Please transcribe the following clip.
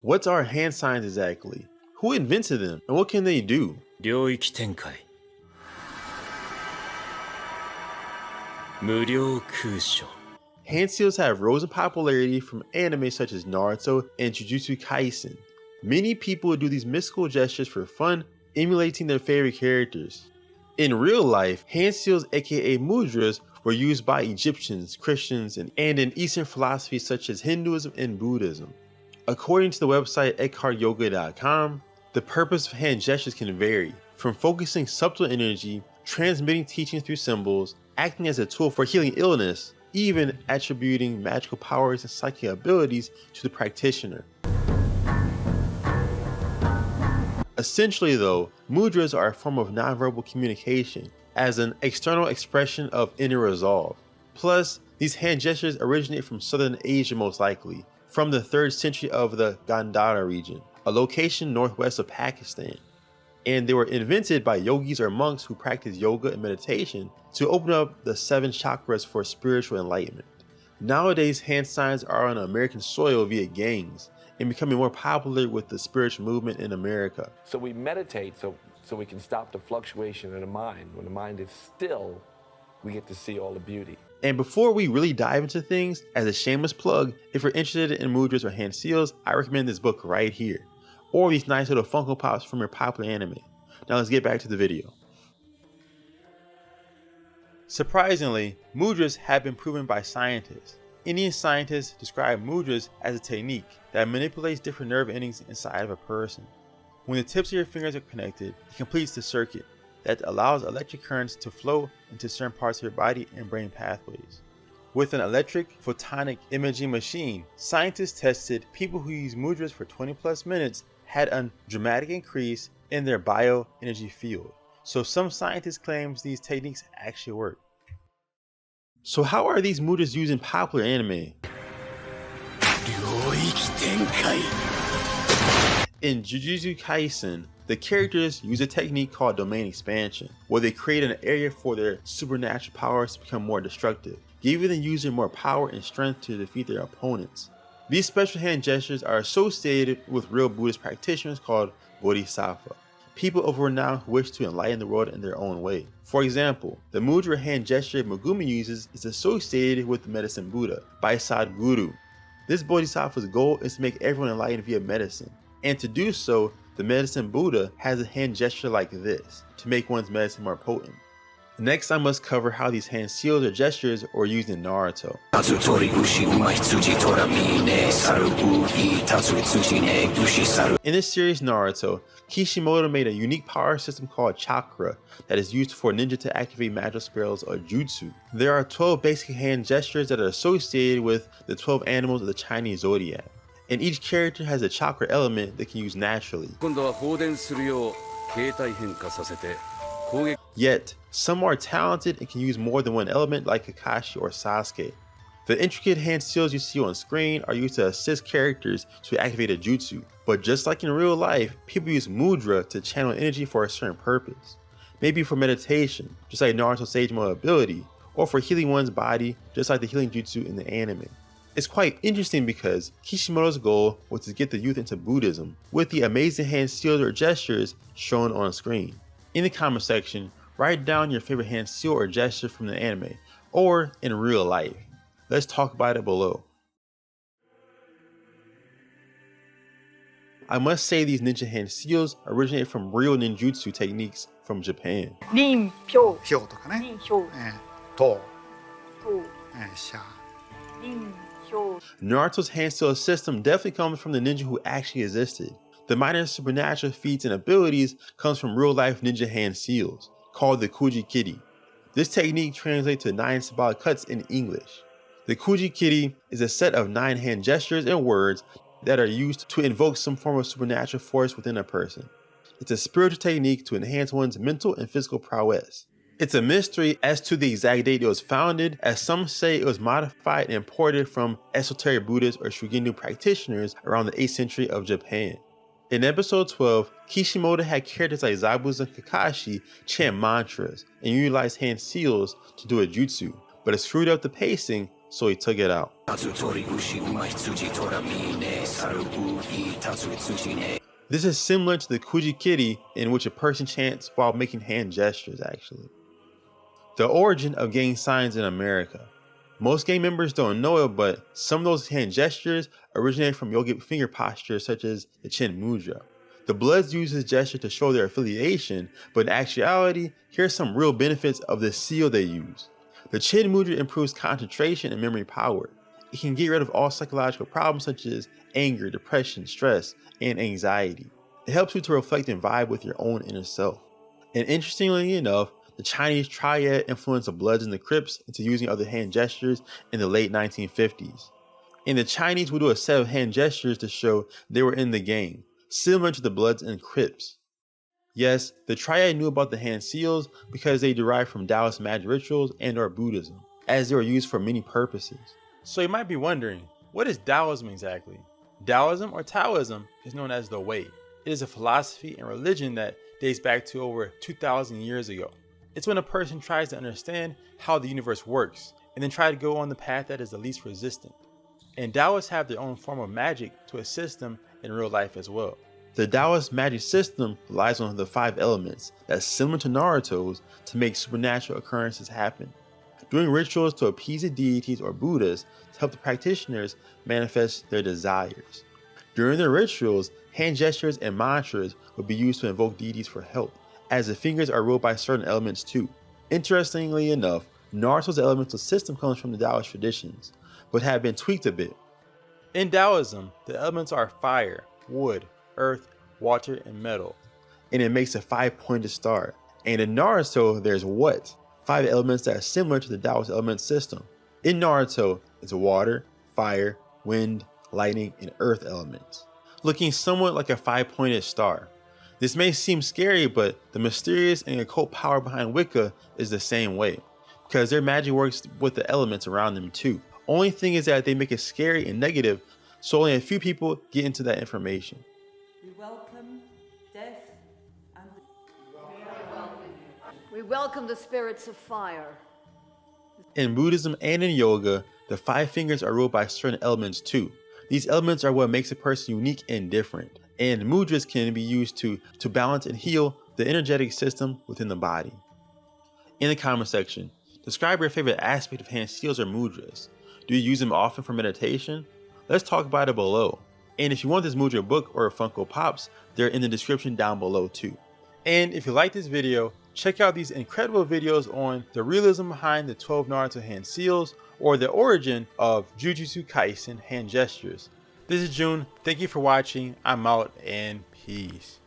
What are hand signs exactly? Who invented them and what can they do? 領域展開無料空所 Hand seals have rose in popularity from anime such as Naruto and Jujutsu Kaisen. Many people do these mystical gestures for fun, emulating their favorite characters. In real life, hand seals aka mudras were used by Egyptians, Christians, and in Eastern philosophies such as Hinduism and Buddhism. According to the website eckhartyoga.com, the purpose of hand gestures can vary, from focusing subtle energy, transmitting teachings through symbols, acting as a tool for healing illness, even attributing magical powers and psychic abilities to the practitioner. Essentially though, mudras are a form of nonverbal communication as an external expression of inner resolve. Plus, these hand gestures originate from Southern Asia most likely, from the 3rd century of the Gandhara region, a location northwest of Pakistan. And they were invented by yogis or monks who practice yoga and meditation to open up the 7 chakras for spiritual enlightenment. Nowadays, hand signs are on American soil via gangs and becoming more popular with the spiritual movement in America. So we meditate so we can stop the fluctuation in the mind. When the mind is still, we get to see all the beauty. And before we really dive into things, as a shameless plug, if you're interested in mudras or hand seals, I recommend this book right here, or these nice little Funko Pops from your popular anime. Now let's get back to the video. Surprisingly, mudras have been proven by scientists. Indian scientists describe mudras as a technique that manipulates different nerve endings inside of a person. When the tips of your fingers are connected, it completes the circuit that allows electric currents to flow into certain parts of your body and brain pathways. With an electric photonic imaging machine, scientists tested people who used mudras for 20+ minutes had a dramatic increase in their bioenergy field. So some scientists claim these techniques actually work. So how are these mudras used in popular anime? In Jujutsu Kaisen, the characters use a technique called domain expansion, where they create an area for their supernatural powers to become more destructive, giving the user more power and strength to defeat their opponents. These special hand gestures are associated with real Buddhist practitioners called Bodhisattva, people of renown who wish to enlighten the world in their own way. For example, the mudra hand gesture Megumi uses is associated with the medicine Buddha by Sadhguru. This Bodhisattva's goal is to make everyone enlightened via medicine, and to do so, the medicine Buddha has a hand gesture like this to make one's medicine more potent. Next, I must cover how these hand seals or gestures are used in Naruto. In this series Naruto, Kishimoto made a unique power system called chakra that is used for ninja to activate magical spells or jutsu. There are 12 basic hand gestures that are associated with the 12 animals of the Chinese zodiac, and each character has a chakra element they can use naturally. Yet, some are talented and can use more than one element like Kakashi or Sasuke. The intricate hand seals you see on screen are used to assist characters to activate a jutsu, but just like in real life, people use mudra to channel energy for a certain purpose. Maybe for meditation, just like Naruto's Sage Mode ability, or for healing one's body, just like the healing jutsu in the anime. It's quite interesting because Kishimoto's goal was to get the youth into Buddhism with the amazing hand seals or gestures shown on screen. In the comment section, write down your favorite hand seal or gesture from the anime, or in real life. Let's talk about it below. I must say these ninja hand seals originate from real ninjutsu techniques from Japan. Naruto's hand seal system definitely comes from the ninja who actually existed. The minor supernatural feats and abilities comes from real-life ninja hand seals, called the Kuji Kiri. This technique translates to 9 symbolic cuts in English. The Kuji Kiri is a set of 9 hand gestures and words that are used to invoke some form of supernatural force within a person. It's a spiritual technique to enhance one's mental and physical prowess. It's a mystery as to the exact date it was founded, as some say it was modified and imported from esoteric Buddhist or Shugendu practitioners around the 8th century of Japan. In episode 12, Kishimoto had characters like Zabuza and Kakashi chant mantras and utilize hand seals to do a jutsu, but it screwed up the pacing so he took it out. This is similar to the Kuji Kiri, in which a person chants while making hand gestures actually. The origin of gang signs in America. Most gang members don't know it, but some of those hand gestures originate from yogic finger postures such as the chin mudra. The Bloods use this gesture to show their affiliation, but in actuality, here's some real benefits of the seal they use. The chin mudra improves concentration and memory power. It can get rid of all psychological problems such as anger, depression, stress, and anxiety. It helps you to reflect and vibe with your own inner self. And interestingly enough, the Chinese triad influenced the Bloods and the Crips into using other hand gestures in the late 1950s. And the Chinese would do a set of hand gestures to show they were in the gang, similar to the Bloods and Crips. Yes, the triad knew about the hand seals because they derived from Daoist magic rituals and or Buddhism, as they were used for many purposes. So you might be wondering, what is Daoism exactly? Daoism or Taoism is known as the Way. It is a philosophy and religion that dates back to over 2,000 years ago. It's when a person tries to understand how the universe works and then try to go on the path that is the least resistant. And Daoists have their own form of magic to assist them in real life as well. The Daoist magic system relies on the 5 elements that's similar to Naruto's to make supernatural occurrences happen, doing rituals to appease the deities or Buddhas to help the practitioners manifest their desires. During the rituals, hand gestures and mantras would be used to invoke deities for help, as the fingers are ruled by certain elements too. Interestingly enough, Naruto's elemental system comes from the Daoist traditions, but have been tweaked a bit. In Daoism, the elements are fire, wood, earth, water, and metal, and it makes a 5-pointed star. And in Naruto, there's what? 5 elements that are similar to the Daoist element system. In Naruto, it's water, fire, wind, lightning, and earth elements, looking somewhat like a 5-pointed star. This may seem scary, but the mysterious and occult power behind Wicca is the same way, because their magic works with the elements around them too. Only thing is that they make it scary and negative, so only a few people get into that information. We welcome death and we welcome the spirits of fire. In Buddhism and in yoga, the 5 fingers are ruled by certain elements too. These elements are what makes a person unique and different, and mudras can be used to balance and heal the energetic system within the body. In the comment section, describe your favorite aspect of hand seals or mudras. Do you use them often for meditation? Let's talk about it below. And if you want this mudra book or Funko Pops, they're in the description down below too. And if you like this video, check out these incredible videos on the realism behind the 12 Naruto hand seals or the origin of Jujutsu Kaisen hand gestures. This is June. Thank you for watching. I'm out and peace.